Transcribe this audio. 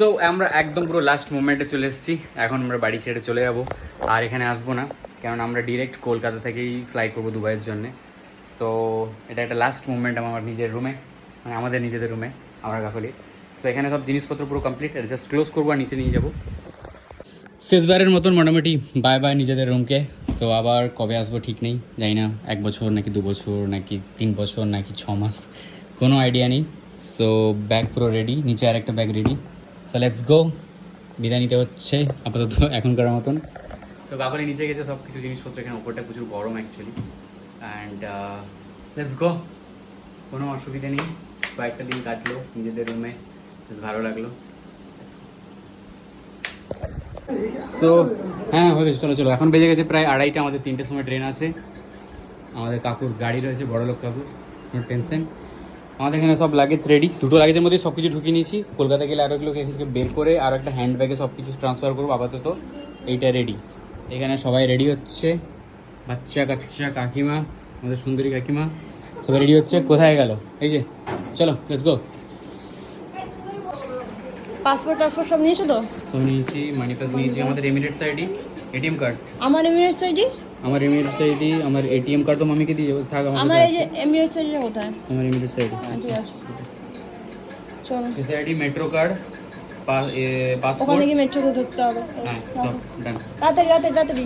So আমরা একদম পুরো লাস্ট মোমেন্টে চলে এসেছি। এখন আমরা বাড়ি ছেড়ে চলে যাব, আর এখানে আসবো না, কারণ আমরা ডিরেক্ট কলকাতা থেকেই ফ্লাই করবো দুবাইয়ের জন্যে। সো এটা একটা লাস্ট মুভমেন্ট আমার নিজের রুমে, মানে আমাদের নিজেদের রুমে, আমরা কাকলি। সো এখানে সব জিনিসপত্র পুরো কমপ্লিট, জাস্ট ক্লোজ করবো আর নিচে নিয়ে যাবো। শেষবারের মতন মোটামুটি বাই বাই নিজেদের রুমকে। সো আবার কবে আসবো ঠিক নেই, জানি না 1 বছর নাকি 2 বছর নাকি 3 বছর নাকি 6 মাস, কোনো আইডিয়া নেই। সো ব্যাগ পুরো রেডি, নিচে আর একটা bag ready. So let's go, বিদায় নিতে হচ্ছে আপাতত এখনকার মতন। সো কাকলি নিচে গেছে সব কিছু জিনিসপত্র, এখানে ওপরটা প্রচুর গরম অ্যাকচুয়ালি। অ্যান্ড লেটস গো, কোনো অসুবিধা নেই। কয়েকটা দিন কাটলো নিজেদের রুমে, বেশ ভালো লাগলো। সো হ্যাঁ হয়ে গেছে, চলো চলো। এখন বেজে গেছে প্রায় 2:30, আমাদের 3টের সময় ট্রেন আছে। আমাদের কাকুর গাড়ি রয়েছে, বড়লোক কাকুর, কোনো টেনশন। আমাদের এখানে সব লাগেজ রেডি, 2টো লাগেজের মধ্যে সব কিছু ঢুকিয়ে নিয়েছি। কলকাতা গেলে আরও এগুলোকে এখান থেকে বের করে আর একটা হ্যান্ড ব্যাগে সব কিছু ট্রান্সফার করবো। আপাতত এইটা রেডি, এখানে সবাই রেডি হচ্ছে, বাচ্চা কাচ্চা, কাকিমা, আমাদের সুন্দরী কাকিমা সবাই রেডি হচ্ছে। কোথায় গেল? এই যে, চলো লেটস গো। পাসপোর্ট সব নিয়েছো তো? সব নিয়েছি, মানি পাস নিয়েছি, আমাদের এমিরেটস আইডি, এটিএম কার্ড। আমার এমিরেটস আইডি, আমার এমিরেটস আইডি, আমার এটিএম কার্ড তো মামিকে দিয়ে যাবো, থাক আমার এই যে এমিরেটস আইডি কোথায়? আমার এমিরেটস আইডি, ঠিক আছে চলো। S ID, metro card, passport. ওখানে গিয়ে মেট্রোতে ধরতে হবে। হ্যাঁ সব ডান। তাড়াতাড়ি তাড়াতাড়ি তাড়াতাড়ি।